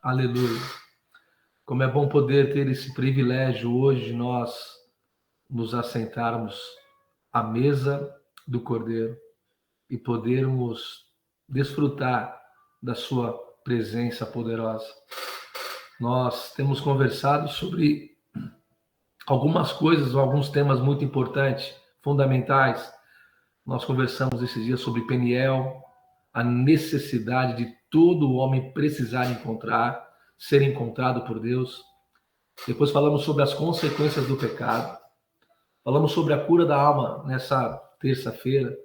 Aleluia. Como é bom poder ter esse privilégio hoje de nós nos assentarmos à mesa do Cordeiro e podermos desfrutar da sua presença poderosa. Nós temos conversado sobre algumas coisas, alguns temas muito importantes, fundamentais. Nós conversamos esses dias sobre Peniel, a necessidade de todo homem precisar encontrar, ser encontrado por Deus. Depois falamos sobre as consequências do pecado. Falamos sobre a cura da alma nessa terça-feira.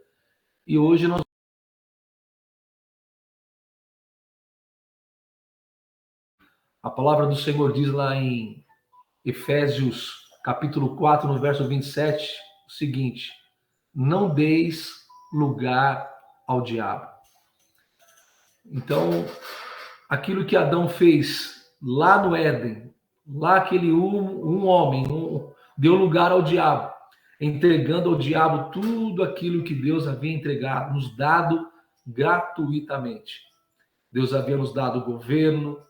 E hoje nós a palavra do Senhor diz lá em Efésios, capítulo 4, no verso 27, o seguinte: não deis lugar ao diabo. Então, aquilo que Adão fez lá no Éden, lá aquele um homem deu lugar ao diabo, entregando ao diabo tudo aquilo que Deus havia entregado, nos dado gratuitamente. Deus havia nos dado governo,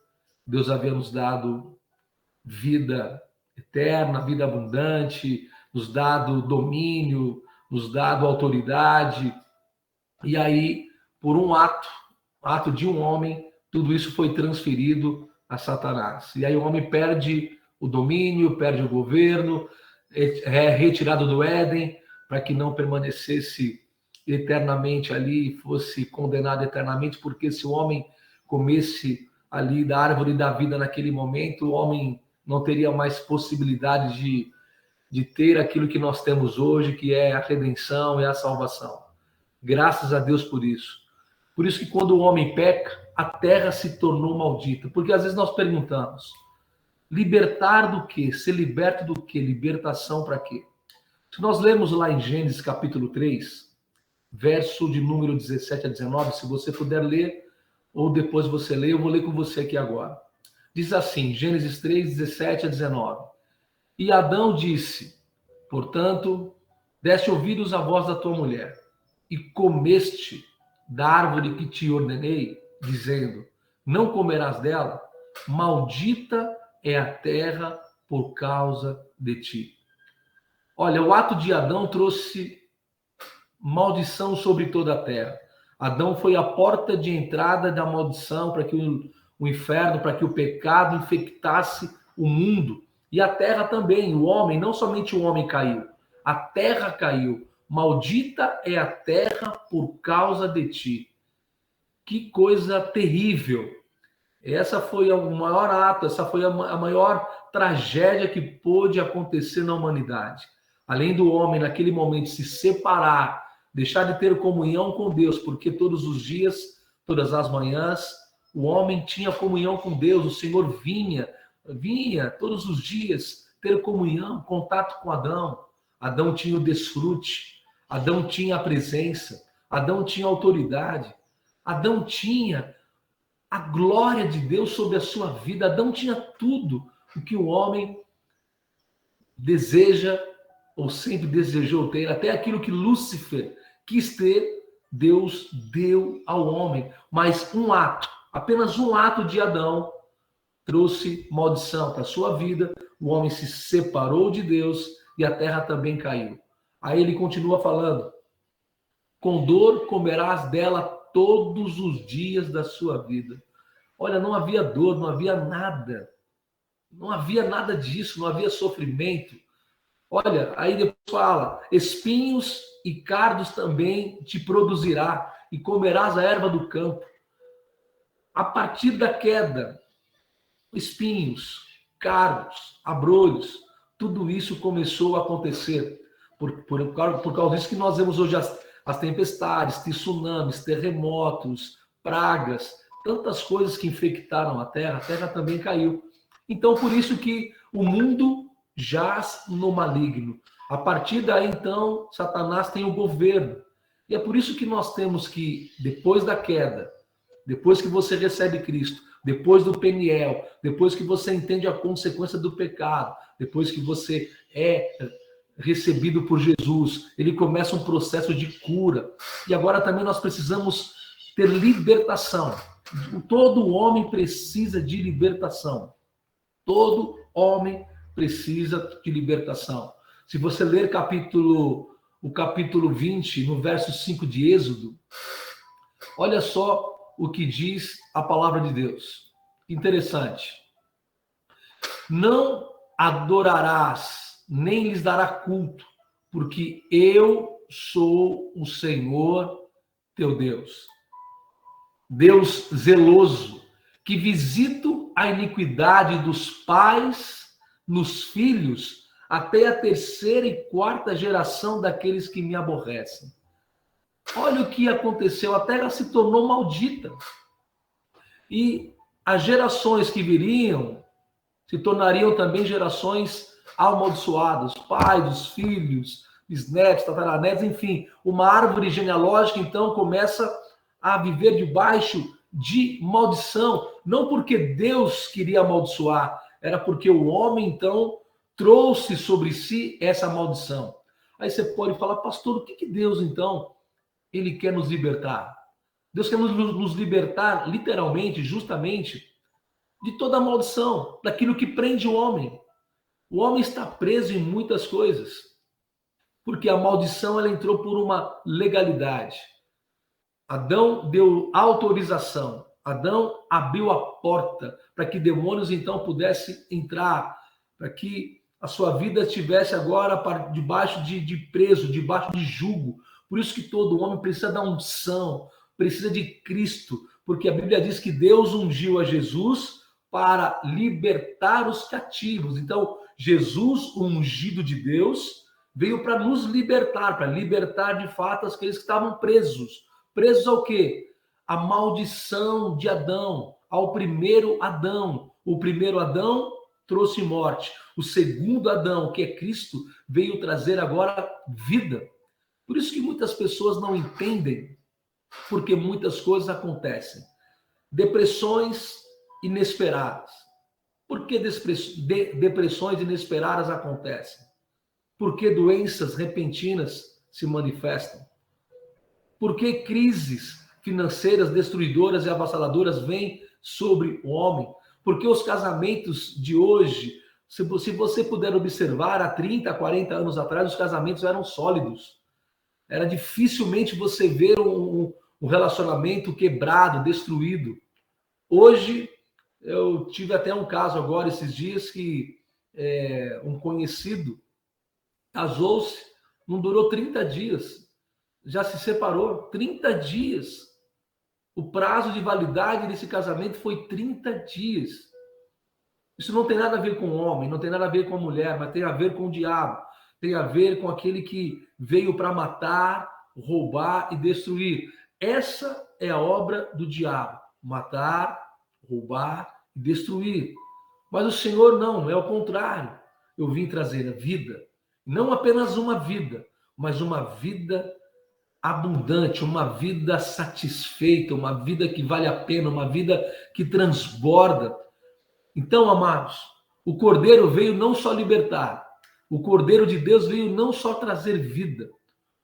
Deus havia nos dado vida eterna, vida abundante, nos dado domínio, nos dado autoridade. E aí, por um ato de um homem, tudo isso foi transferido a Satanás. E aí o homem perde o domínio, perde o governo, é retirado do Éden, para que não permanecesse eternamente ali, fosse condenado eternamente, porque se o homem comesse ali da árvore da vida naquele momento, o homem não teria mais possibilidade de ter aquilo que nós temos hoje, que é a redenção e a salvação. Graças a Deus por isso. Por isso que quando o homem peca, a terra se tornou maldita. Porque às vezes nós perguntamos, libertar do quê? Ser liberto do quê? Libertação para quê? Se nós lermos lá em Gênesis capítulo 3, verso de número 17 a 19, se você puder ler, ou depois você lê, eu vou ler com você aqui agora. Diz assim, Gênesis 3, 17 a 19. E Adão disse, portanto, deste ouvidos à voz da tua mulher, e comeste da árvore que te ordenei, dizendo, não comerás dela, maldita é a terra por causa de ti. Olha, o ato de Adão trouxe maldição sobre toda a terra. Adão foi a porta de entrada da maldição para que o inferno, para que o pecado infectasse o mundo. E a terra também, o homem, não somente o homem caiu, a terra caiu. Maldita é a terra por causa de ti. Que coisa terrível. Essa foi o maior ato, essa foi a maior tragédia que pôde acontecer na humanidade. Além do homem, naquele momento, se separar, deixar de ter comunhão com Deus, porque todos os dias, todas as manhãs, o homem tinha comunhão com Deus, o Senhor vinha todos os dias ter comunhão, contato com Adão. Adão tinha o desfrute, Adão tinha a presença, Adão tinha a autoridade, Adão tinha a glória de Deus sobre a sua vida, Adão tinha tudo o que o homem deseja ou sempre desejou ter, até aquilo que Lúcifer quis ter, Deus deu ao homem. Mas apenas um ato de Adão trouxe maldição para a sua vida, o homem se separou de Deus e a terra também caiu. Aí ele continua falando, com dor comerás dela todos os dias da sua vida. Olha, não havia dor, não havia nada disso, não havia sofrimento. Olha, aí depois fala, espinhos e cardos também te produzirá, e comerás a erva do campo. A partir da queda, espinhos, cardos, abrolhos, tudo isso começou a acontecer. Por causa disso que nós vemos hoje as tempestades, tsunamis, terremotos, pragas, tantas coisas que infectaram a terra também caiu. Então, por isso que o mundo jaz no maligno. A partir daí, então, Satanás tem o governo. E é por isso que nós temos que, depois da queda, depois que você recebe Cristo, depois do Peniel, depois que você entende a consequência do pecado, depois que você é recebido por Jesus, ele começa um processo de cura. E agora também nós precisamos ter libertação. Todo homem precisa de libertação. Todo homem precisa de libertação. Se você ler o capítulo 20, no verso 5 de Êxodo, olha só o que diz a palavra de Deus. Interessante. Não adorarás, nem lhes dará culto, porque eu sou o Senhor teu Deus. Deus zeloso, que visito a iniquidade dos pais nos filhos, até a terceira e quarta geração daqueles que me aborrecem. Olha o que aconteceu, a terra se tornou maldita. E as gerações que viriam se tornariam também gerações amaldiçoadas, pais, dos filhos, bisnetos, tataranetos, enfim, uma árvore genealógica então começa a viver debaixo de maldição, não porque Deus queria amaldiçoar, era porque o homem então trouxe sobre si essa maldição. Aí você pode falar, pastor, o que Deus então ele quer nos libertar? Deus quer nos libertar literalmente, justamente, de toda a maldição, daquilo que prende o homem. O homem está preso em muitas coisas, porque a maldição ela entrou por uma legalidade. Adão deu autorização, Adão abriu a porta para que demônios então pudessem entrar, para que a sua vida estivesse agora debaixo de preso, debaixo de jugo. Por isso que todo homem precisa da unção, precisa de Cristo, porque a Bíblia diz que Deus ungiu a Jesus para libertar os cativos. Então, Jesus, o ungido de Deus, veio para nos libertar, para libertar de fato aqueles que estavam presos. Presos ao quê? A maldição de Adão, ao primeiro Adão. O primeiro Adão trouxe morte. O segundo Adão, que é Cristo, veio trazer agora vida. Por isso que muitas pessoas não entendem porque muitas coisas acontecem. Depressões inesperadas. Por que depressões inesperadas acontecem? Por que doenças repentinas se manifestam? Por que crises financeiras destruidoras e avassaladoras vêm sobre o homem? Por que os casamentos de hoje, se você puder observar, há 30, 40 anos atrás, os casamentos eram sólidos. Era dificilmente você ver um relacionamento quebrado, destruído. Hoje, eu tive até um caso agora, esses dias, que um conhecido casou-se, não durou 30 dias, já se separou, 30 dias. O prazo de validade desse casamento foi 30 dias. Isso não tem nada a ver com o homem, não tem nada a ver com a mulher, mas tem a ver com o diabo. Tem a ver com aquele que veio para matar, roubar e destruir. Essa é a obra do diabo. Matar, roubar e destruir. Mas o Senhor não, é o contrário. Eu vim trazer a vida. Não apenas uma vida, mas uma vida abundante, uma vida satisfeita, uma vida que vale a pena, uma vida que transborda. Então, amados, o Cordeiro veio não só libertar, o Cordeiro de Deus veio não só trazer vida,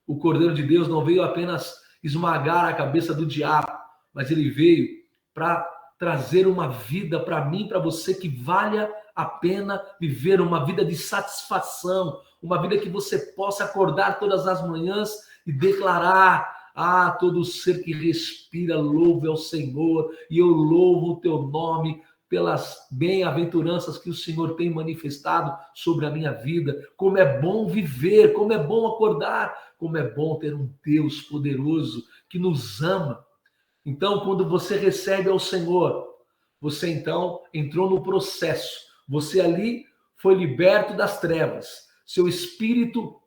o Cordeiro de Deus não veio apenas esmagar a cabeça do diabo, mas ele veio para trazer uma vida para mim, para você, que valha a pena viver, uma vida de satisfação, uma vida que você possa acordar todas as manhãs e declarar: ah, todo ser que respira, louve ao Senhor, e eu louvo o teu nome pelas bem-aventuranças que o Senhor tem manifestado sobre a minha vida. Como é bom viver, como é bom acordar, como é bom ter um Deus poderoso que nos ama. Então, quando você recebe ao Senhor, você então entrou no processo. Você ali foi liberto das trevas. Seu espírito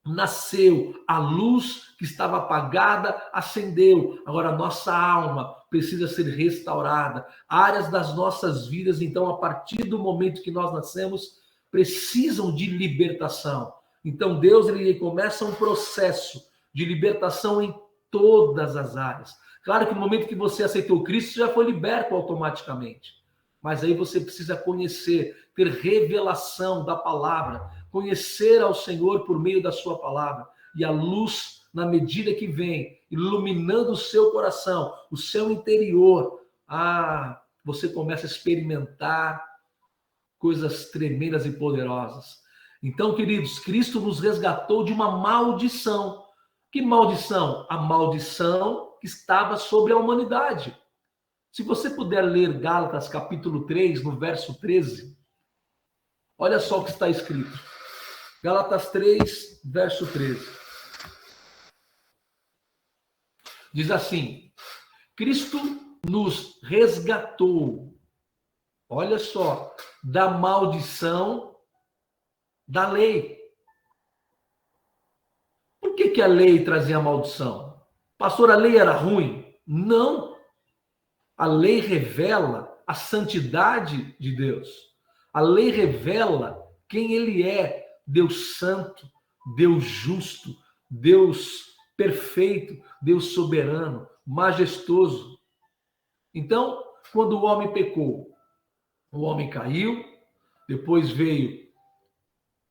nasceu, a luz que estava apagada acendeu. Agora a nossa alma precisa ser restaurada. Áreas das nossas vidas, então, a partir do momento que nós nascemos, precisam de libertação. Então Deus ele começa um processo de libertação em todas as áreas. Claro que no momento que você aceitou Cristo, já foi liberto automaticamente. Mas aí você precisa conhecer, ter revelação da palavra, conhecer ao Senhor por meio da sua palavra. E a luz, na medida que vem, iluminando o seu coração, o seu interior, você começa a experimentar coisas tremendas e poderosas. Então, queridos, Cristo nos resgatou de uma maldição. Que maldição? A maldição que estava sobre a humanidade. Se você puder ler Gálatas capítulo 3, no verso 13, olha só o que está escrito. Gálatas 3, verso 13. Diz assim: Cristo nos resgatou, olha só, da maldição da lei. Por que a lei trazia maldição? Pastor, a lei era ruim? Não. A lei revela a santidade de Deus. A lei revela quem ele é: Deus santo, Deus justo, Deus perfeito, Deus soberano, majestoso. Então, quando o homem pecou, o homem caiu, depois veio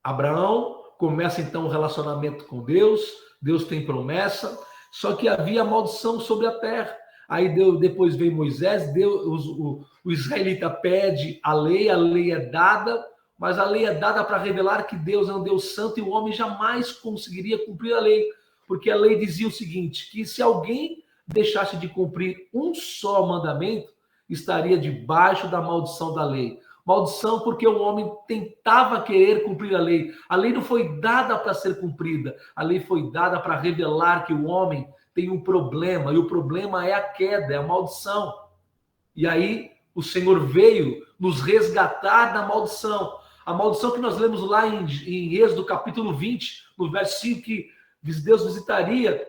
Abraão, começa então o relacionamento com Deus, Deus tem promessa, só que havia maldição sobre a terra. Aí depois veio Moisés, o israelita pede a lei é dada, mas a lei é dada para revelar que Deus é um Deus santo e o homem jamais conseguiria cumprir a lei, porque a lei dizia o seguinte, que se alguém deixasse de cumprir um só mandamento, estaria debaixo da maldição da lei. Maldição porque o homem tentava querer cumprir a lei. A lei não foi dada para ser cumprida, a lei foi dada para revelar que o homem tem um problema, e o problema é a queda, é a maldição. E aí o Senhor veio nos resgatar da maldição. A maldição que nós lemos lá em Êxodo capítulo 20, no verso 5, que Deus visitaria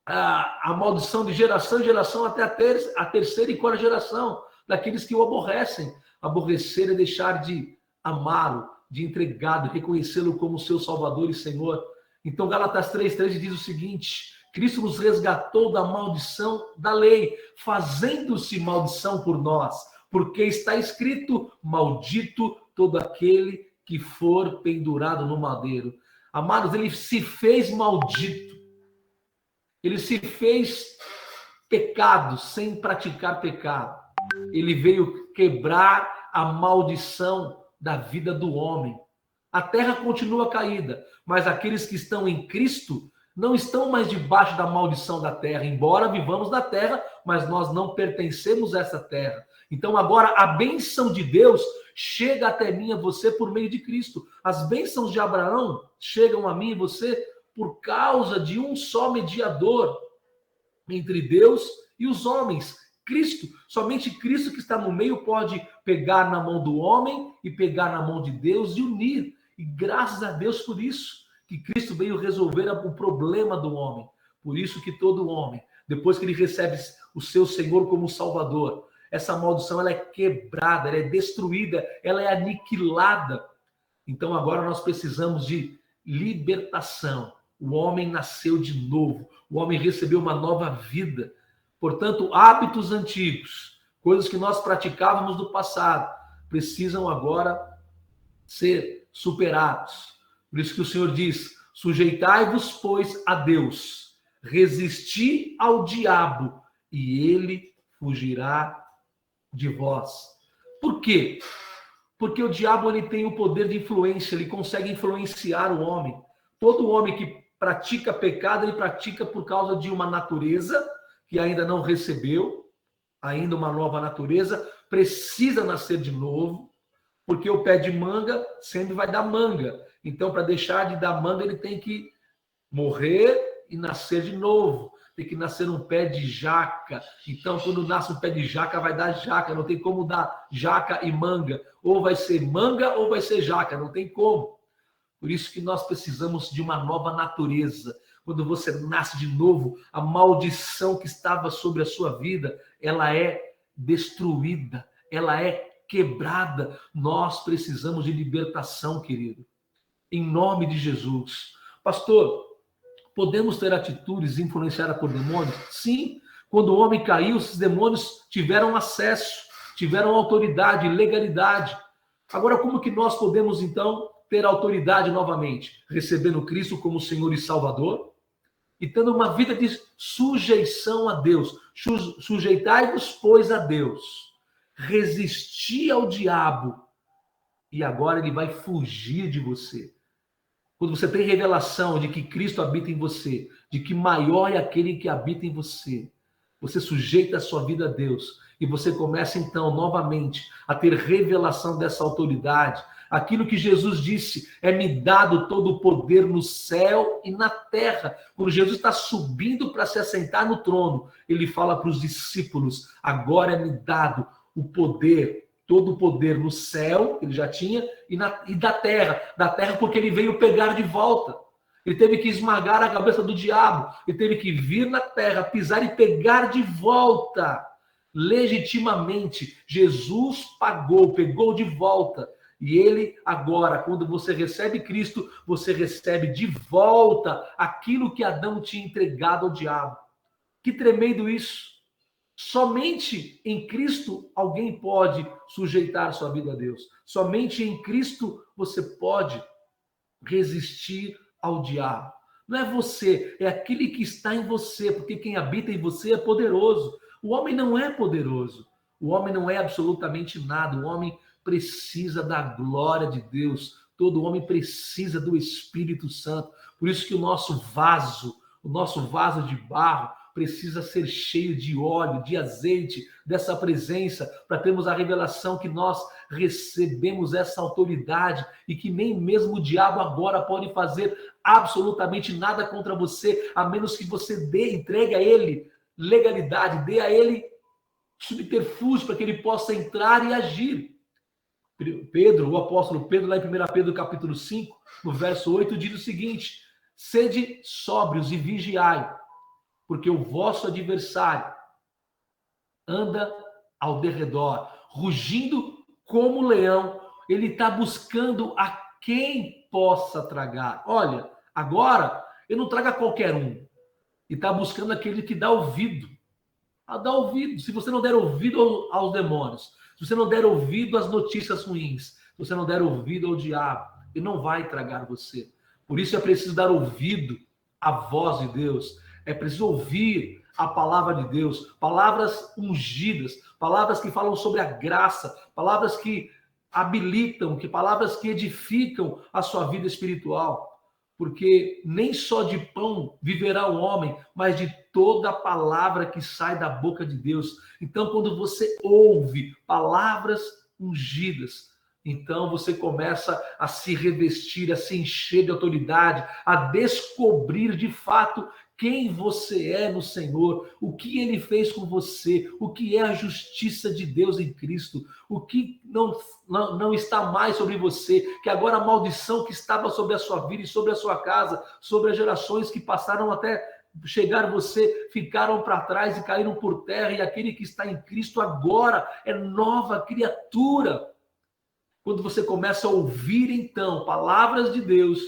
a maldição de geração em geração até a terceira e quarta geração daqueles que o aborrecem. Aborrecer é deixar de amá-lo, de entregá-lo, reconhecê-lo como seu Salvador e Senhor. Então Gálatas 3:13 diz o seguinte: Cristo nos resgatou da maldição da lei, fazendo-se maldição por nós, porque está escrito: maldito todo aquele que for pendurado no madeiro. Amados, ele se fez maldito. Ele se fez pecado sem praticar pecado. Ele veio quebrar a maldição da vida do homem. A terra continua caída, mas aqueles que estão em Cristo não estão mais debaixo da maldição da terra, embora vivamos na terra, mas nós não pertencemos a essa terra. Então agora a bênção de Deus chega até mim e a você por meio de Cristo. As bênçãos de Abraão chegam a mim e você por causa de um só mediador entre Deus e os homens, Cristo. Somente Cristo que está no meio pode pegar na mão do homem e pegar na mão de Deus e unir. E graças a Deus por isso, que Cristo veio resolver o problema do homem. Por isso que todo homem, depois que ele recebe o seu Senhor como Salvador, essa maldição ela é quebrada, ela é destruída, ela é aniquilada. Então agora nós precisamos de libertação. O homem nasceu de novo, o homem recebeu uma nova vida. Portanto, hábitos antigos, coisas que nós praticávamos no passado, precisam agora ser superados. Por isso que o Senhor diz: sujeitai-vos, pois, a Deus, resisti ao diabo, e ele fugirá de vós. Por quê? Porque o diabo ele tem o poder de influência, ele consegue influenciar o homem. Todo homem que pratica pecado, ele pratica por causa de uma natureza que ainda não recebeu, ainda uma nova natureza, precisa nascer de novo, porque o pé de manga sempre vai dar manga. Então, para deixar de dar manga, ele tem que morrer e nascer de novo. Tem que nascer um pé de jaca. Então, quando nasce um pé de jaca, vai dar jaca. Não tem como dar jaca e manga. Ou vai ser manga ou vai ser jaca. Não tem como. Por isso que nós precisamos de uma nova natureza. Quando você nasce de novo, a maldição que estava sobre a sua vida, ela é destruída, ela é quebrada. Nós precisamos de libertação, querido. Em nome de Jesus. Pastor, podemos ter atitudes influenciadas por demônios? Sim. Quando o homem caiu, esses demônios tiveram acesso, tiveram autoridade, legalidade. Agora, como que nós podemos, então, ter autoridade novamente? Recebendo Cristo como Senhor e Salvador, e tendo uma vida de sujeição a Deus. Sujeitai-vos, pois, a Deus. Resisti ao diabo, e agora ele vai fugir de você. Quando você tem revelação de que Cristo habita em você, de que maior é aquele que habita em você, você sujeita a sua vida a Deus, e você começa então novamente a ter revelação dessa autoridade. Aquilo que Jesus disse, é-me dado todo o poder no céu e na terra. Quando Jesus está subindo para se assentar no trono, ele fala para os discípulos, agora é-me dado o poder, todo o poder no céu, ele já tinha, e da terra porque ele veio pegar de volta. Ele teve que esmagar a cabeça do diabo, ele teve que vir na terra, pisar e pegar de volta, legitimamente. Jesus pegou de volta. E ele agora, quando você recebe Cristo, você recebe de volta aquilo que Adão tinha entregado ao diabo. Que tremendo isso! Somente em Cristo alguém pode sujeitar sua vida a Deus. Somente em Cristo você pode resistir ao diabo. Não é você, é aquele que está em você, porque quem habita em você é poderoso. O homem não é poderoso. O homem não é absolutamente nada. O homem precisa da glória de Deus. Todo homem precisa do Espírito Santo. Por isso que o nosso vaso de barro, precisa ser cheio de óleo, de azeite, dessa presença, para termos a revelação que nós recebemos essa autoridade e que nem mesmo o diabo agora pode fazer absolutamente nada contra você, a menos que você entregue a ele legalidade, dê a ele subterfúgio para que ele possa entrar e agir. Pedro, o apóstolo Pedro, lá em 1 Pedro capítulo 5, no verso 8, diz o seguinte: sede sóbrios e vigiai, porque o vosso adversário anda ao derredor, rugindo como leão. Ele está buscando a quem possa tragar. Olha, agora, ele não traga qualquer um. Ele está buscando aquele que dá ouvido. Dá ouvido. Se você não der ouvido aos demônios, se você não der ouvido às notícias ruins, se você não der ouvido ao diabo, ele não vai tragar você. Por isso é preciso dar ouvido à voz de Deus. É preciso ouvir a palavra de Deus, palavras ungidas, palavras que falam sobre a graça, palavras que habilitam, palavras que edificam a sua vida espiritual. Porque nem só de pão viverá o homem, mas de toda a palavra que sai da boca de Deus. Então, quando você ouve palavras ungidas, então você começa a se revestir, a se encher de autoridade, a descobrir de fato quem você é no Senhor, o que ele fez com você, o que é a justiça de Deus em Cristo, o que não está mais sobre você, que agora a maldição que estava sobre a sua vida e sobre a sua casa, sobre as gerações que passaram até chegar você, ficaram para trás e caíram por terra, e aquele que está em Cristo agora é nova criatura. Quando você começa a ouvir, então, palavras de Deus,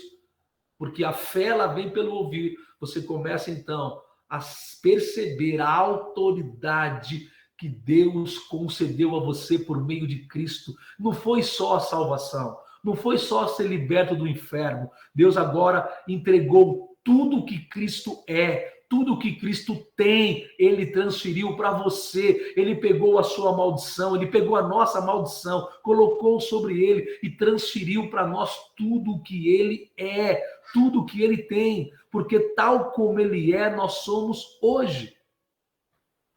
porque a fé ela vem pelo ouvir, você começa então a perceber a autoridade que Deus concedeu a você por meio de Cristo. Não foi só a salvação, não foi só ser liberto do inferno. Deus agora entregou tudo o que Cristo é, tudo o que Cristo tem, ele transferiu para você. Ele pegou a sua maldição, ele pegou a nossa maldição, colocou sobre ele e transferiu para nós tudo o que ele é, tudo o que ele tem, porque tal como ele é, nós somos hoje.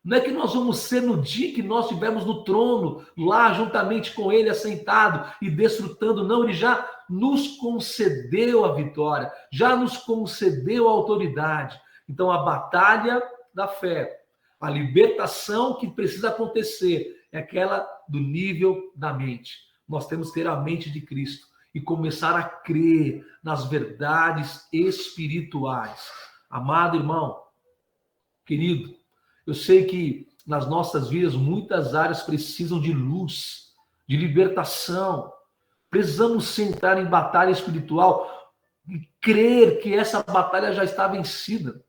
Não é que nós vamos ser no dia que nós estivermos no trono, lá juntamente com ele assentado e desfrutando, não, ele já nos concedeu a vitória, já nos concedeu a autoridade. Então a batalha da fé, a libertação que precisa acontecer é aquela do nível da mente. Nós temos que ter a mente de Cristo e começar a crer nas verdades espirituais. Amado irmão, querido, eu sei que nas nossas vidas muitas áreas precisam de luz, de libertação. Precisamos sentar em batalha espiritual e crer que essa batalha já está vencida.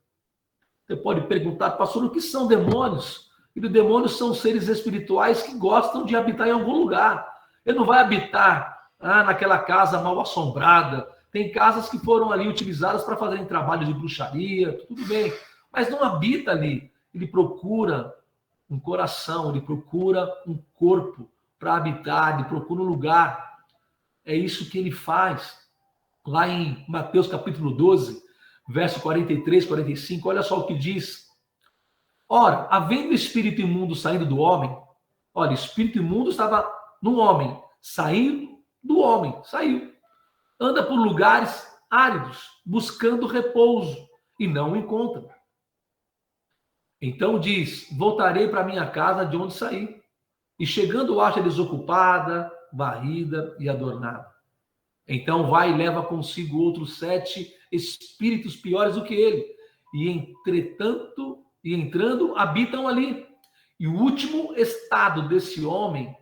Você pode perguntar, pastor, o que são demônios? E os demônios são seres espirituais que gostam de habitar em algum lugar. Ele não vai habitar naquela casa mal assombrada, Tem casas que foram ali utilizadas para fazerem trabalho de bruxaria, tudo bem, mas não habita ali. Ele procura um coração, ele procura um corpo para habitar, ele procura um lugar. É isso que ele faz. Lá em Mateus capítulo 12, verso 43, 45, olha só o que diz. Ora, havendo espírito imundo saindo do homem, olha, espírito imundo estava no homem, saindo do homem, saiu. Anda por lugares áridos, buscando repouso, e não o encontra. Então diz, voltarei para minha casa de onde saí. E chegando acha desocupada, varrida e adornada. Então vai e leva consigo outros 7 espíritos piores do que ele. E entrando, habitam ali. E o último estado desse homem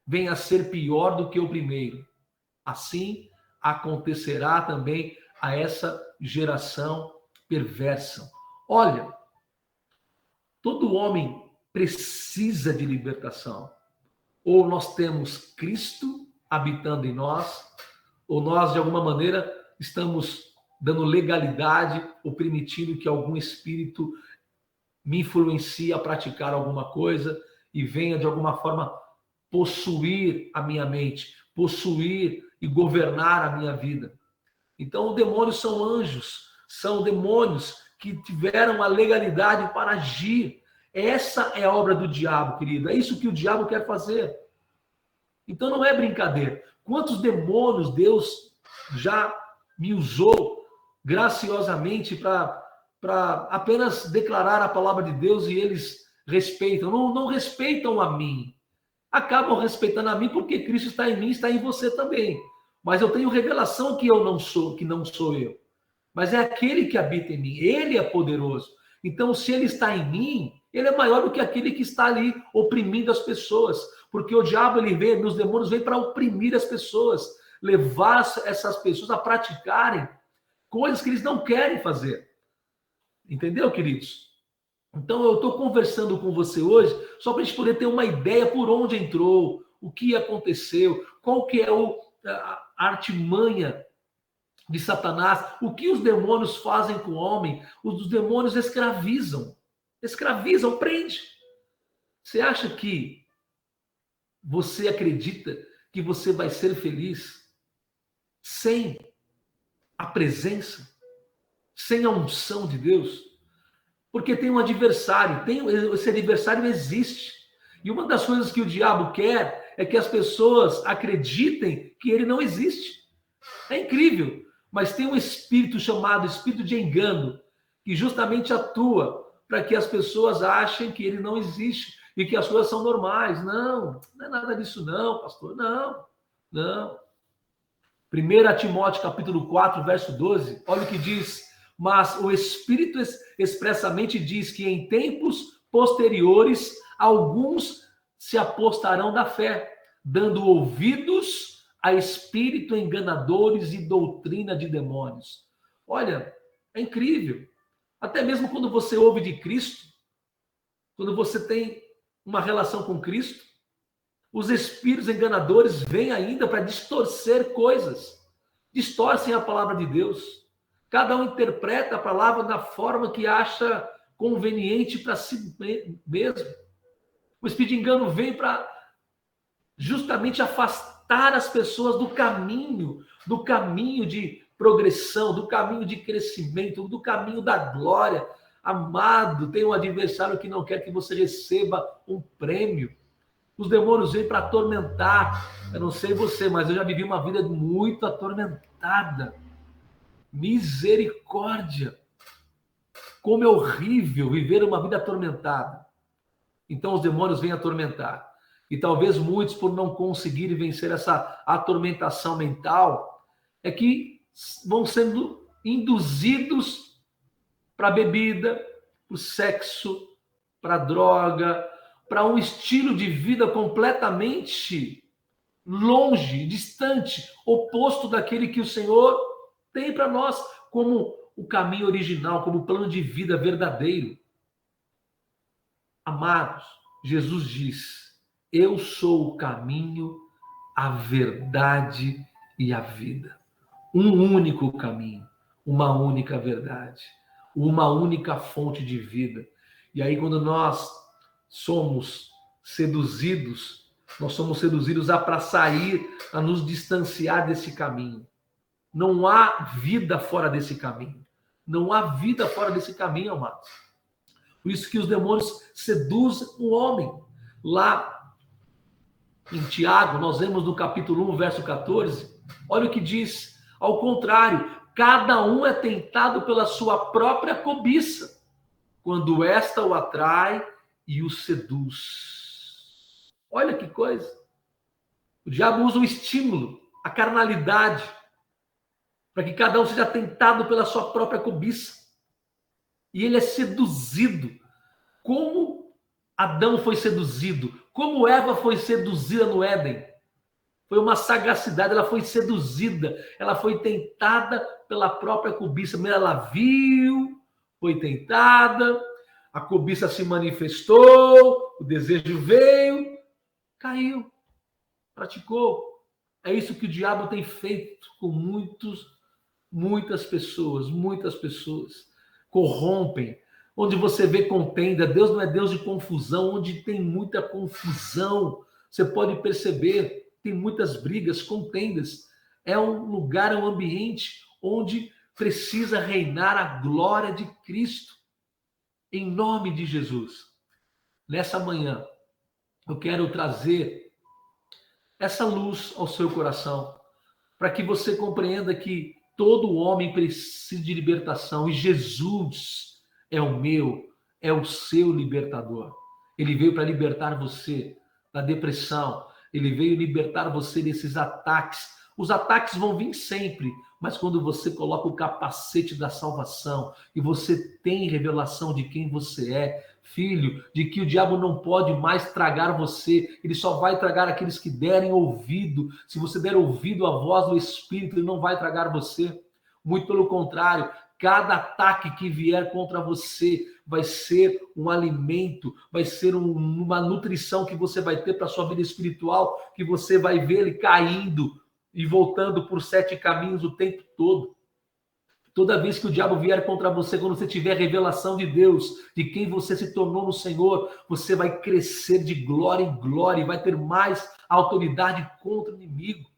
vem a ser pior do que o primeiro. Assim acontecerá também a essa geração perversa. Olha, todo homem precisa de libertação. Ou nós temos Cristo habitando em nós, ou nós, de alguma maneira, estamos dando legalidade ou permitindo que algum espírito me influencie a praticar alguma coisa e venha, de alguma forma, possuir a minha mente, possuir e governar a minha vida. Então, os demônios são anjos, são demônios que tiveram a legalidade para agir. Essa é a obra do diabo, querido. É isso que o diabo quer fazer. Então, não é brincadeira. Quantos demônios Deus já me usou graciosamente para apenas declarar a palavra de Deus e eles respeitam. Não respeitam a mim. Acabam respeitando a mim porque Cristo está em mim, está em você também. Mas eu tenho revelação que eu não sou, que não sou eu. Mas é aquele que habita em mim. Ele é poderoso. Então, se ele está em mim, ele é maior do que aquele que está ali oprimindo as pessoas. Porque o diabo, ele vem, os demônios vêm para oprimir as pessoas, levar essas pessoas a praticarem coisas que eles não querem fazer. Entendeu, queridos? Então, eu estou conversando com você hoje só para a gente poder ter uma ideia por onde entrou, o que aconteceu, qual que é a artimanha de Satanás, o que os demônios fazem com o homem. Os demônios escravizam, prende. Você acha que você acredita que você vai ser feliz sem a presença, sem a unção de Deus? Porque tem um adversário, esse adversário existe. E uma das coisas que o diabo quer é que as pessoas acreditem que ele não existe. É incrível, mas tem um espírito chamado espírito de engano, que justamente atua para que as pessoas achem que ele não existe e que as coisas são normais. Não é nada disso não, pastor. Não. 1 Timóteo capítulo 4, verso 12, olha o que diz. Mas o Espírito expressamente diz que em tempos posteriores alguns se apostarão da fé, dando ouvidos a espírito enganadores e doutrina de demônios. Olha, é incrível. Até mesmo quando você ouve de Cristo, quando você tem uma relação com Cristo, os espíritos enganadores vêm ainda para distorcer coisas, distorcem a palavra de Deus. Cada um interpreta a palavra da forma que acha conveniente para si mesmo. O espírito de engano vem para justamente afastar as pessoas do caminho de progressão, do caminho de crescimento, do caminho da glória. Amado, tem um adversário que não quer que você receba um prêmio. Os demônios vêm para atormentar. Eu não sei você, mas eu já vivi uma vida muito atormentada. Misericórdia! Como é horrível viver uma vida atormentada. Então os demônios vêm atormentar. E talvez muitos, por não conseguirem vencer essa atormentação mental, é que vão sendo induzidos para a bebida, para o sexo, para a droga, para um estilo de vida completamente longe, distante, oposto daquele que o Senhor tem para nós como o caminho original, como o plano de vida verdadeiro. Amados, Jesus diz: eu sou o caminho, a verdade e a vida. um único caminho, uma única verdade, uma única fonte de vida. E aí, quando nós somos seduzidos, nós somos seduzidos para sair, a nos distanciar desse caminho. Não há vida fora desse caminho. Não há vida fora desse caminho, amados. Por isso que os demônios seduzem o homem. Lá em Tiago, nós vemos no capítulo 1, verso 14, olha o que diz. Ao contrário, cada um é tentado pela sua própria cobiça, quando esta o atrai e o seduz. Olha que coisa. O diabo usa o estímulo, a carnalidade, para que cada um seja tentado pela sua própria cobiça. E ele é seduzido. Como Adão foi seduzido, como Eva foi seduzida no Éden. Foi uma sagacidade, ela foi seduzida, ela foi tentada pela própria cobiça. Primeiro ela viu, foi tentada, a cobiça se manifestou, o desejo veio, caiu, praticou. É isso que o diabo tem feito com muitas pessoas, corrompem. Onde você vê contenda, Deus não é Deus de confusão, onde tem muita confusão, você pode perceber, tem muitas brigas, contendas. É um lugar, é um ambiente onde precisa reinar a glória de Cristo. Em nome de Jesus. Nessa manhã, eu quero trazer essa luz ao seu coração, para que você compreenda que todo homem precisa de libertação, e Jesus é o meu, é o seu libertador. Ele veio para libertar você da depressão, ele veio libertar você desses ataques. Os ataques vão vir sempre, mas quando você coloca o capacete da salvação e você tem revelação de quem você é, filho, de que o diabo não pode mais tragar você, ele só vai tragar aqueles que derem ouvido. Se você der ouvido à voz do Espírito, ele não vai tragar você. Muito pelo contrário, cada ataque que vier contra você vai ser um alimento, vai ser uma nutrição que você vai ter para a sua vida espiritual, que você vai ver ele caindo e voltando por 7 caminhos o tempo todo. Toda vez que o diabo vier contra você, quando você tiver revelação de Deus, de quem você se tornou no Senhor, você vai crescer de glória em glória e vai ter mais autoridade contra o inimigo.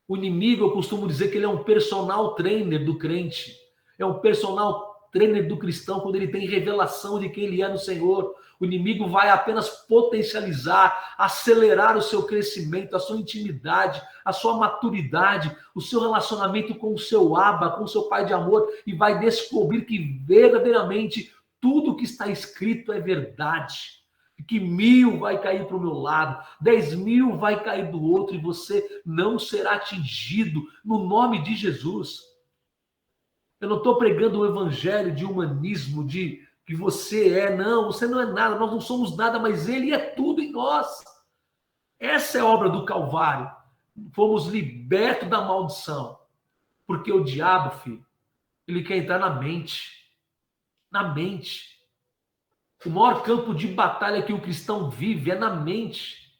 O inimigo, eu costumo dizer que ele é um personal trainer do crente. É um personal trainer do cristão quando ele tem revelação de quem ele é no Senhor. O inimigo vai apenas potencializar, acelerar o seu crescimento, a sua intimidade, a sua maturidade, o seu relacionamento com o seu Abba, com o seu Pai de amor, e vai descobrir que verdadeiramente tudo que está escrito é verdade. Que 1000 vai cair para o meu lado, 10.000 vai cair do outro, e você não será atingido no nome de Jesus. Eu não estou pregando o evangelho de humanismo, de que você é, não, você não é nada, nós não somos nada, mas ele é tudo em nós. Essa é a obra do Calvário. Fomos libertos da maldição, porque o diabo, filho, ele quer entrar na mente. Na mente. O maior campo de batalha que o cristão vive é na mente.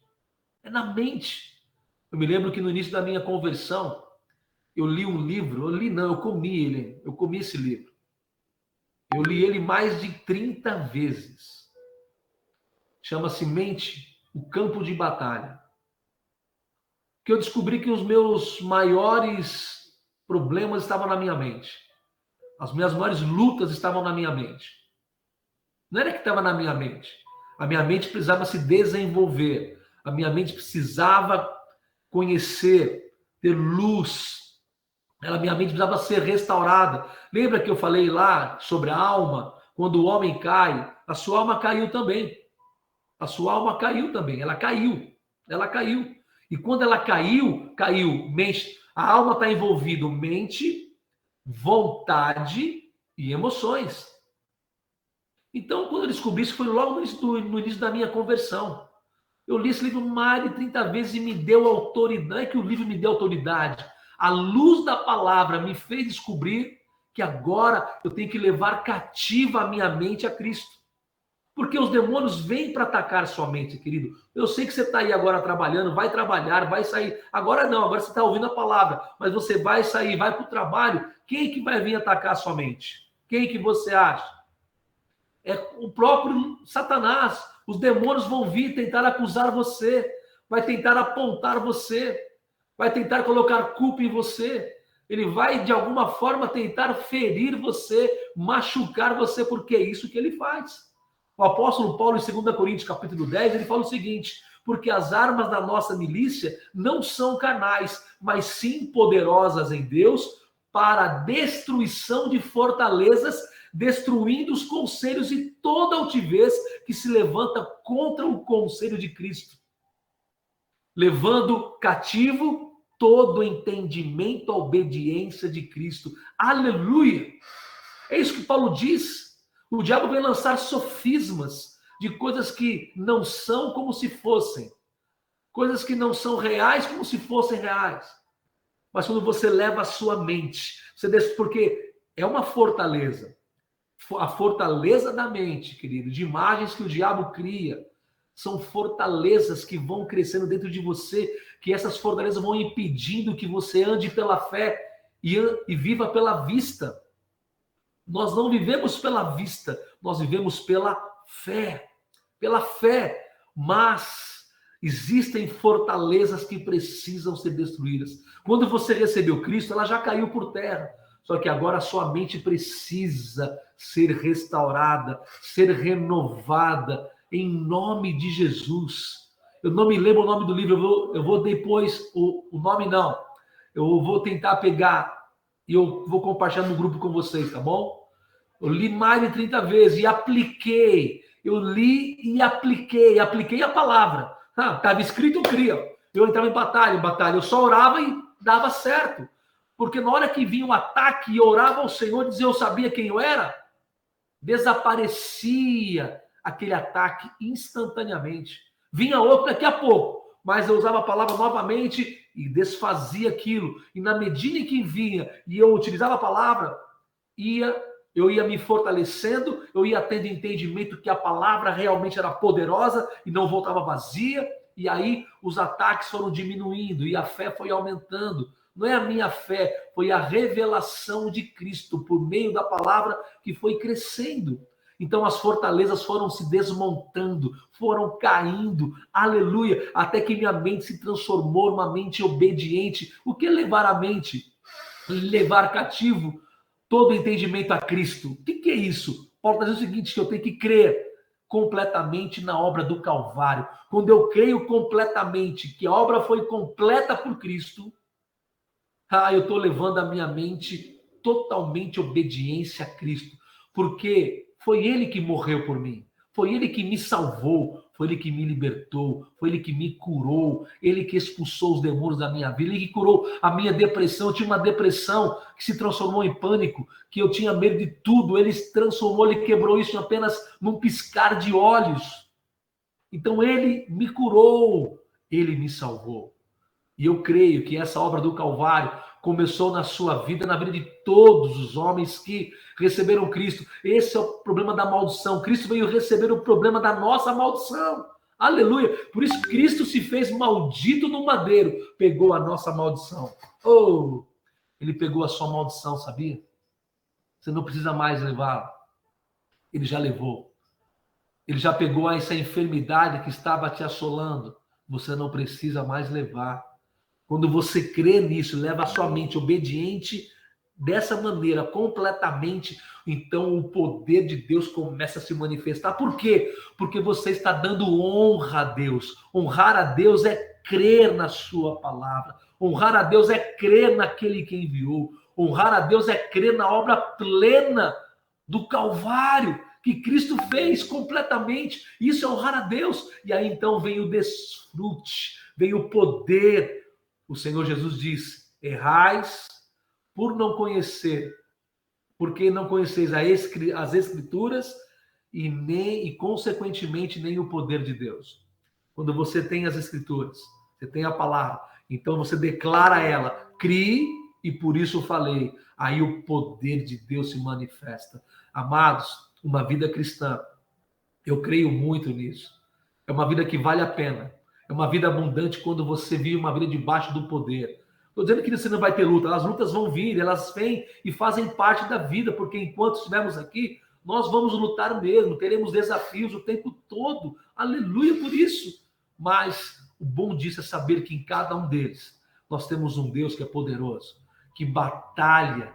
É na mente. Eu me lembro que no início da minha conversão, eu li um livro, eu comi ele, eu comi esse livro. Eu li ele mais de 30 vezes. Chama-se Mente, o Campo de Batalha. Que eu descobri que os meus maiores problemas estavam na minha mente. As minhas maiores lutas estavam na minha mente. Não era que estava na minha mente. A minha mente precisava se desenvolver. A minha mente precisava conhecer, ter luz. A minha mente precisava ser restaurada. Lembra que eu falei lá sobre a alma? Quando o homem cai, a sua alma caiu também. A sua alma caiu também. Ela caiu. Ela caiu. E quando ela caiu, mente. A alma está envolvida mente, vontade e emoções. Então, quando eu descobri isso, foi logo no início da minha conversão. Eu li esse livro mais de 30 vezes e me deu autoridade. Não é que o livro me deu autoridade. A luz da palavra me fez descobrir que agora eu tenho que levar cativa a minha mente a Cristo. Porque os demônios vêm para atacar sua mente, querido. Eu sei que você está aí agora trabalhando, vai trabalhar, vai sair. Agora não, agora você está ouvindo a palavra, mas você vai sair, vai para o trabalho. Quem que vai vir atacar sua mente? Quem que você acha? É o próprio Satanás. Os demônios vão vir tentar acusar você, vai tentar apontar você, vai tentar colocar culpa em você. Ele vai, de alguma forma, tentar ferir você, machucar você, porque é isso que ele faz. O apóstolo Paulo, em 2 Coríntios, capítulo 10, ele fala o seguinte: porque as armas da nossa milícia não são carnais, mas sim poderosas em Deus para a destruição de fortalezas, destruindo os conselhos e toda altivez que se levanta contra o conselho de Cristo, levando cativo todo entendimento à obediência de Cristo. Aleluia! É isso que Paulo diz. O diabo vem lançar sofismas de coisas que não são como se fossem. Coisas que não são reais como se fossem reais. Mas quando você leva a sua mente, porque é uma fortaleza. A fortaleza da mente, querido, de imagens que o diabo cria, são fortalezas que vão crescendo dentro de você, que essas fortalezas vão impedindo que você ande pela fé e viva pela vista. Nós não vivemos pela vista, nós vivemos pela fé. Pela fé. Mas existem fortalezas que precisam ser destruídas. Quando você recebeu Cristo, ela já caiu por terra. Só que agora a sua mente precisa ser restaurada, ser renovada, em nome de Jesus. Eu não me lembro o nome do livro, eu vou depois, o nome não. Eu vou tentar pegar e eu vou compartilhar no grupo com vocês, tá bom? Eu li mais de 30 vezes e apliquei. Eu li e apliquei a palavra. Estava escrito, eu cria. Eu entrava em batalha. Eu só orava e dava certo. Porque na hora que vinha um ataque e eu orava ao Senhor, dizia eu sabia quem eu era, desaparecia aquele ataque instantaneamente. Vinha outro daqui a pouco, mas eu usava a palavra novamente e desfazia aquilo. E na medida em que vinha e eu utilizava a palavra, eu ia me fortalecendo, eu ia tendo entendimento que a palavra realmente era poderosa e não voltava vazia, e aí os ataques foram diminuindo e a fé foi aumentando. Não é a minha fé, foi a revelação de Cristo por meio da palavra que foi crescendo. Então as fortalezas foram se desmontando, foram caindo, aleluia, até que minha mente se transformou numa mente obediente. O que é levar a mente? Levar cativo todo entendimento a Cristo. O que é isso? Paulo está dizendo o seguinte, que eu tenho que crer completamente na obra do Calvário. Quando eu creio completamente que a obra foi completa por Cristo, eu estou levando a minha mente totalmente obediência a Cristo, porque foi Ele que morreu por mim, foi Ele que me salvou, foi Ele que me libertou, foi Ele que me curou, Ele que expulsou os demônios da minha vida, Ele que curou a minha depressão. Eu tinha uma depressão que se transformou em pânico, que eu tinha medo de tudo, Ele se transformou, Ele quebrou isso apenas num piscar de olhos. Então Ele me curou, Ele me salvou. E eu creio que essa obra do Calvário começou na sua vida, na vida de todos os homens que receberam Cristo. Esse é o problema da maldição. Cristo veio receber o problema da nossa maldição. Aleluia. Por isso Cristo se fez maldito no madeiro. Pegou a nossa maldição. Oh, ele pegou a sua maldição, sabia? Você não precisa mais levá-la. Ele já levou. Ele já pegou essa enfermidade que estava te assolando. Você não precisa mais levar. Quando você crê nisso, leva a sua mente obediente dessa maneira, completamente, então o poder de Deus começa a se manifestar. Por quê? Porque você está dando honra a Deus. Honrar a Deus é crer na sua palavra. Honrar a Deus é crer naquele que enviou. Honrar a Deus é crer na obra plena do Calvário, que Cristo fez completamente. Isso é honrar a Deus. E aí então vem o desfrute, vem o poder. O Senhor Jesus diz: errais por não conhecer, porque não conheceis as Escrituras e consequentemente, nem o poder de Deus. Quando você tem as Escrituras, você tem a palavra, então você declara ela, crie e por isso falei. Aí o poder de Deus se manifesta. Amados, uma vida cristã Eu creio muito nisso. É uma vida que vale a pena. É uma vida abundante quando você vive uma vida debaixo do poder. Estou dizendo que você não vai ter luta. As lutas vão vir, elas vêm e fazem parte da vida, porque enquanto estivermos aqui, nós vamos lutar mesmo, teremos desafios o tempo todo. Aleluia por isso. Mas o bom disso é saber que em cada um deles nós temos um Deus que é poderoso, que batalha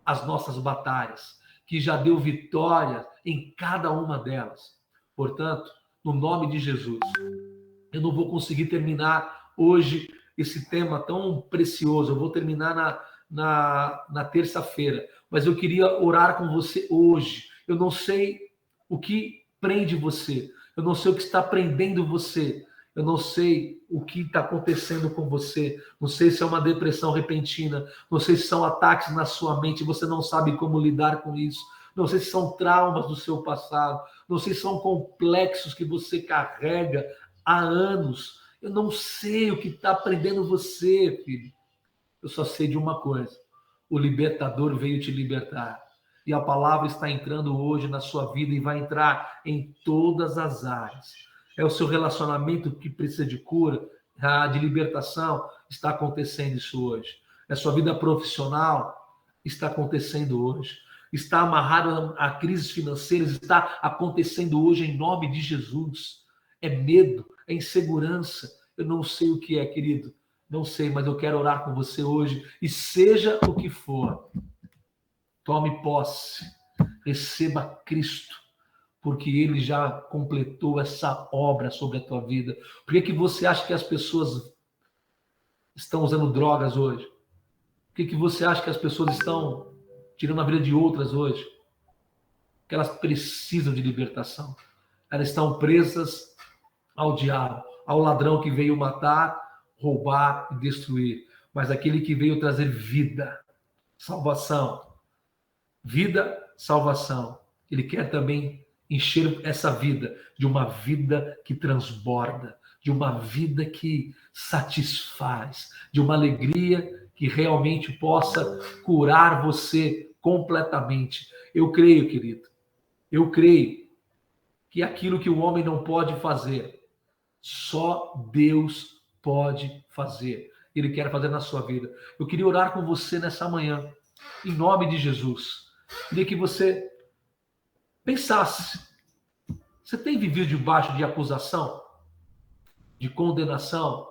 as nossas batalhas, que já deu vitória em cada uma delas. Portanto, no nome de Jesus, eu não vou conseguir terminar hoje esse tema tão precioso. Eu vou terminar na terça-feira. Mas eu queria orar com você hoje. Eu não sei o que prende você. Eu não sei o que está prendendo você. Eu não sei o que está acontecendo com você. Não sei se é uma depressão repentina. Não sei se são ataques na sua mente. Você não sabe como lidar com isso. Não sei se são traumas do seu passado. Não sei se são complexos que você carrega há anos. Eu não sei o que está prendendo você, filho. Eu só sei de uma coisa: o libertador veio te libertar. E a palavra está entrando hoje na sua vida e vai entrar em todas as áreas. É o seu relacionamento que precisa de cura, de libertação, está acontecendo isso hoje. É a sua vida profissional, está acontecendo hoje. Está amarrado a crises financeiras, está acontecendo hoje em nome de Jesus. É medo, é insegurança. Eu não sei o que é, querido. Não sei, mas eu quero orar com você hoje. E seja o que for, tome posse, receba Cristo, porque Ele já completou essa obra sobre a tua vida. Por que você acha que as pessoas estão usando drogas hoje? Por que você acha que as pessoas estão tirando a vida de outras hoje? Porque elas precisam de libertação. Elas estão presas ao diabo, ao ladrão que veio matar, roubar e destruir. Mas aquele que veio trazer vida, salvação, vida, salvação. Ele quer também encher essa vida de uma vida que transborda, de uma vida que satisfaz, de uma alegria que realmente possa curar você completamente. Eu creio, querido, eu creio que aquilo que o homem não pode fazer, só Deus pode fazer. Ele quer fazer na sua vida. Eu queria orar com você nessa manhã, em nome de Jesus. Queria que você pensasse: você tem vivido debaixo de acusação, de condenação?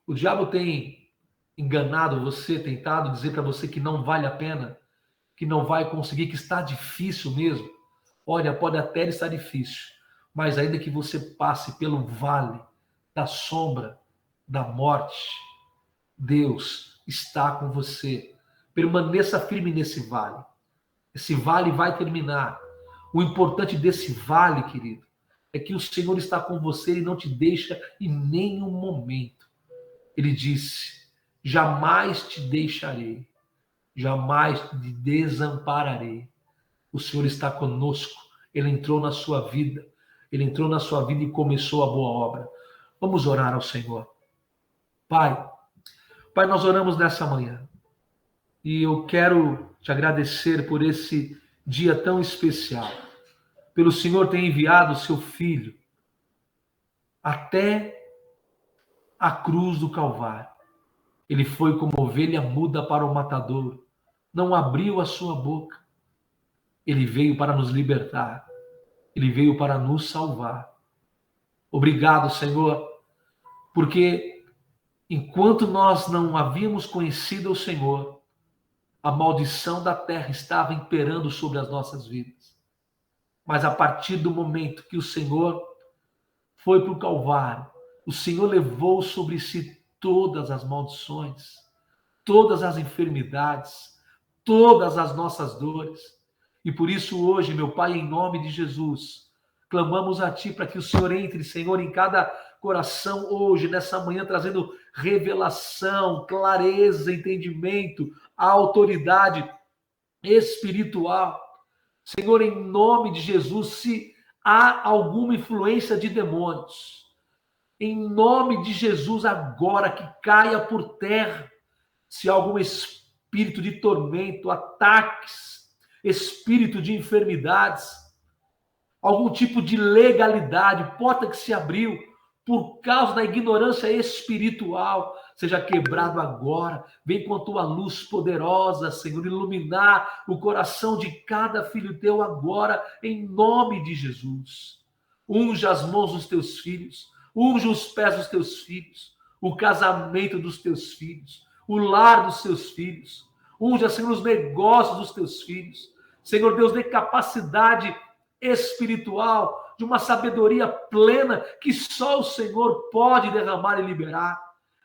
O diabo tem enganado você, tentado dizer para você que não vale a pena, que não vai conseguir, que está difícil mesmo. Olha, pode até estar difícil, mas ainda que você passe pelo vale da sombra da morte, Deus está com você. Permaneça firme nesse vale. Esse vale vai terminar. O importante desse vale, querido, é que o Senhor está com você e não te deixa em nenhum momento. Ele disse: jamais te deixarei, jamais te desampararei. O Senhor está conosco. Ele entrou na sua vida. Ele entrou na sua vida e começou a boa obra. Vamos orar ao Senhor. Pai, nós oramos nessa manhã. E eu quero te agradecer por esse dia tão especial. Pelo Senhor ter enviado o seu Filho até a cruz do Calvário. Ele foi como ovelha muda para o matadouro. Não abriu a sua boca. Ele veio para nos libertar. Ele veio para nos salvar. Obrigado, Senhor, porque enquanto nós não havíamos conhecido o Senhor, a maldição da terra estava imperando sobre as nossas vidas. Mas a partir do momento que o Senhor foi para o Calvário, o Senhor levou sobre si todas as maldições, todas as enfermidades, todas as nossas dores. E por isso hoje, meu Pai, em nome de Jesus, clamamos a Ti para que o Senhor entre, Senhor, em cada coração hoje, nessa manhã, trazendo revelação, clareza, entendimento, a autoridade espiritual. Senhor, em nome de Jesus, se há alguma influência de demônios, em nome de Jesus, agora que caia por terra. Se há algum espírito de tormento, ataques, espírito de enfermidades, algum tipo de legalidade, porta que se abriu por causa da ignorância espiritual, seja quebrado agora. Vem com a tua luz poderosa, Senhor, iluminar o coração de cada filho teu agora, em nome de Jesus. Unja as mãos dos teus filhos, unja os pés dos teus filhos, o casamento dos teus filhos, o lar dos teus filhos. Unja, Senhor, os negócios dos teus filhos. Senhor Deus, dê capacidade espiritual, de uma sabedoria plena que só o Senhor pode derramar e liberar.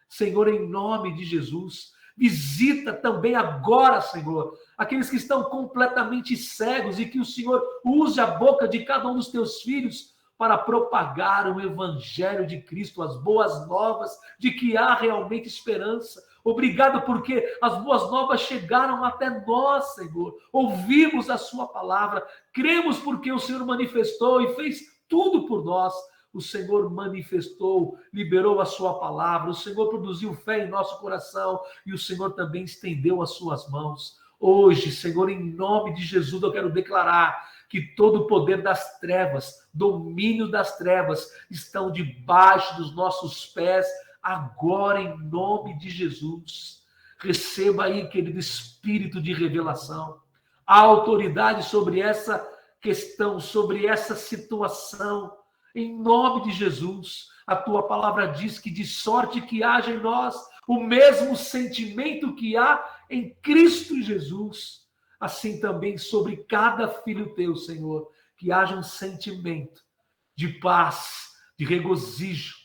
Senhor, em nome de Jesus, visita também agora, Senhor, aqueles que estão completamente cegos e que o Senhor use a boca de cada um dos teus filhos para propagar o evangelho de Cristo, as boas novas de que há realmente esperança. Obrigado porque as boas novas chegaram até nós, Senhor. Ouvimos a sua palavra, cremos porque o Senhor manifestou e fez tudo por nós. O Senhor manifestou, liberou a sua palavra, o Senhor produziu fé em nosso coração e o Senhor também estendeu as suas mãos. Hoje, Senhor, em nome de Jesus, eu quero declarar que todo o poder das trevas, domínio das trevas, estão debaixo dos nossos pés, agora em nome de Jesus. Receba aí, querido, espírito de revelação, a autoridade sobre essa questão, sobre essa situação, em nome de Jesus. A tua palavra diz que de sorte que haja em nós o mesmo sentimento que há em Cristo Jesus, assim também sobre cada filho teu, Senhor, que haja um sentimento de paz, de regozijo,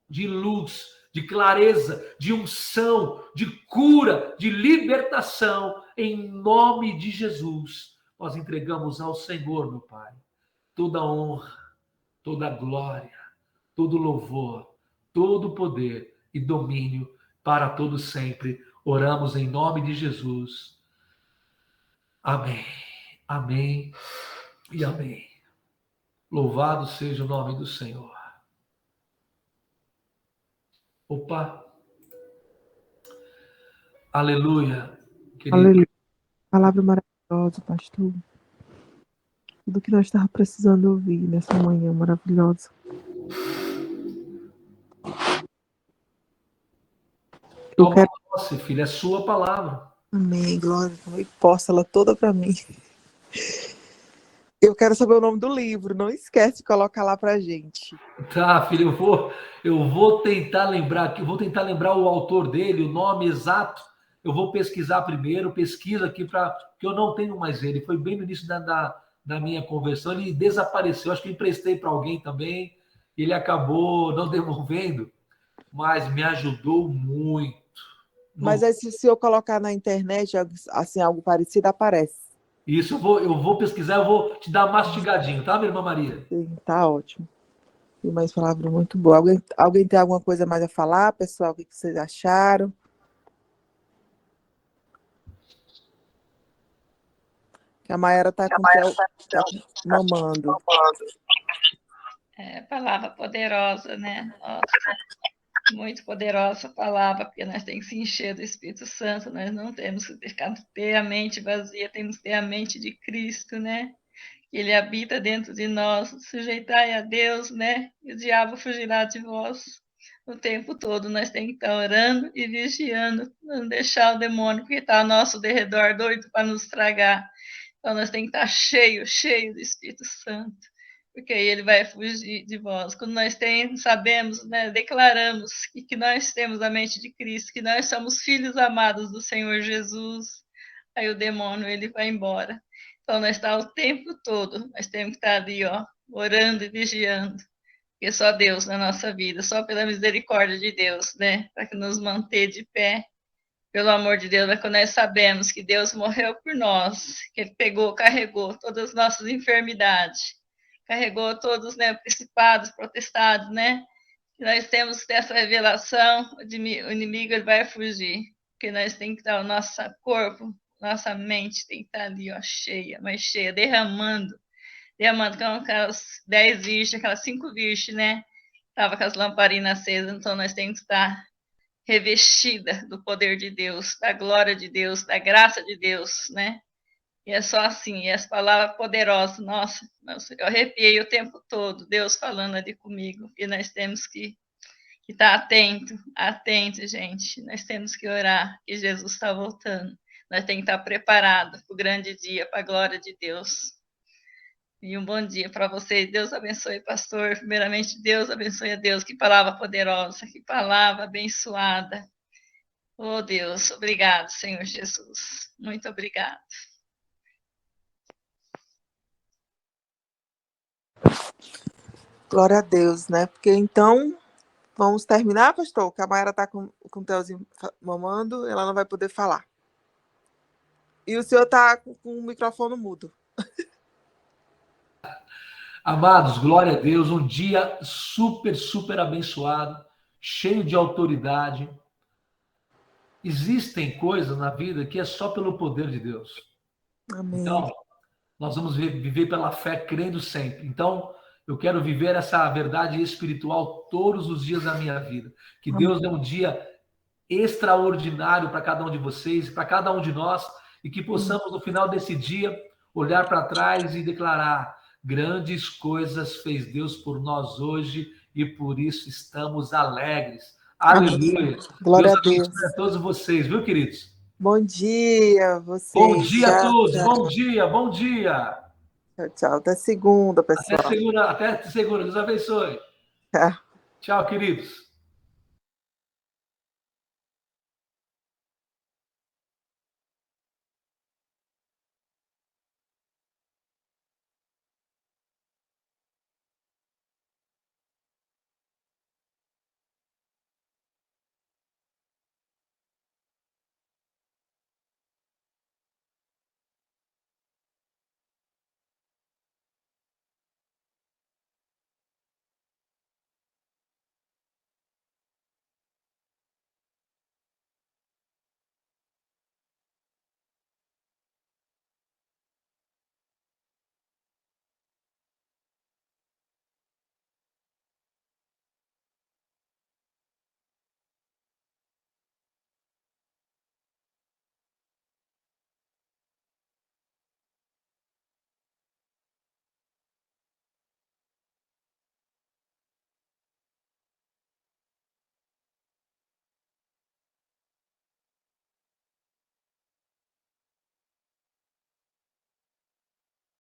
de luz, de clareza, de unção, de cura, de libertação, em nome de Jesus. Nós entregamos ao Senhor, meu Pai, toda honra, toda glória, todo louvor, todo poder e domínio para todo sempre. Oramos em nome de Jesus. Amém. Amém e amém. Louvado seja o nome do Senhor. Opa. Aleluia. Querido. Aleluia. Palavra maravilhosa, pastor. Tudo que nós estávamos precisando ouvir nessa manhã maravilhosa. Eu Toma quero. posse, filho, é sua palavra. Amém, glória. E posta ela toda para mim. Eu quero saber o nome do livro. Não esquece de colocar lá pra gente. Tá, filho, eu vou tentar lembrar aqui, eu vou tentar lembrar o autor dele, o nome exato. Eu vou pesquisar primeiro, pesquisa aqui para porque eu não tenho mais ele. Foi bem no início da minha conversão, ele desapareceu. Acho que eu emprestei para alguém também. Ele acabou não devolvendo, mas me ajudou muito. Mas No, aí, se eu colocar na internet, assim, algo parecido, aparece. isso eu vou pesquisar, eu vou te dar mastigadinho, tá, minha irmã Maria? Sim, tá ótimo. E mais palavra muito boa. Alguém tem alguma coisa mais a falar, pessoal? O que vocês acharam? Que a Mayara tá tá mamando. É, palavra poderosa, né? Nossa, muito poderosa a palavra, porque nós temos que se encher do Espírito Santo, nós não temos que ter a mente vazia, temos que ter a mente de Cristo, né? Ele habita dentro de nós, sujeitai a Deus, né? E o diabo fugirá de vós. O tempo todo nós temos que estar orando e vigiando, não deixar o demônio que está ao nosso derredor doido para nos tragar. Então nós temos que estar cheio do Espírito Santo, porque aí ele vai fugir de vós. Quando nós sabemos, né, declaramos que nós temos a mente de Cristo, que nós somos filhos amados do Senhor Jesus, aí o demônio ele vai embora. Então nós estamos o tempo todo, nós temos que estar ali, ó, orando e vigiando, porque só Deus na nossa vida, só pela misericórdia de Deus, né, para que nos manter de pé. Pelo amor de Deus, mas quando nós sabemos que Deus morreu por nós, que Ele carregou todas as nossas enfermidades, carregou todos, né, principados, protestados, né? Que nós temos essa revelação, o inimigo ele vai fugir, porque nós temos que estar o nosso corpo, nossa mente tem que estar ali, ó, cheia, mas cheia, derramando com aquelas 10 virgens, aquelas 5 virgens, né? Tava com as lamparinas acesas, então nós temos que estar revestida do poder de Deus, da glória de Deus, da graça de Deus, né? E é só assim, e essa palavra poderosa, nossa, eu arrepiei o tempo todo, Deus falando ali comigo, e nós temos que estar atento, gente, nós temos que orar, que Jesus está voltando, nós temos que estar preparados para o grande dia, para a glória de Deus. E um bom dia para vocês, Deus abençoe, pastor, primeiramente, Deus abençoe a Deus, que palavra poderosa, que palavra abençoada. Oh, Deus, obrigado, Senhor Jesus, muito obrigado. Glória a Deus, né? Porque então, vamos terminar, pastor? Que a Mayara está com o Telzinho mamando, ela não vai poder falar. E o senhor está com o microfone mudo. Amados, glória a Deus, um dia super, super abençoado, cheio de autoridade. Existem coisas na vida que é só pelo poder de Deus. Amém. Então, nós vamos viver pela fé, crendo sempre. Então, eu quero viver essa verdade espiritual todos os dias da minha vida. Que Deus dê um dia extraordinário para cada um de vocês, para cada um de nós, e que possamos, no final desse dia, olhar para trás e declarar: grandes coisas fez Deus por nós hoje e por isso estamos alegres. Aleluia. Glória Deus a Deus. abençoe a todos vocês, viu, queridos? Bom dia, vocês. Bom dia a todos. Tchau. Bom dia, bom dia. Tchau, tchau. Até segunda, pessoal. Até segunda. Deus abençoe. Tchau, queridos.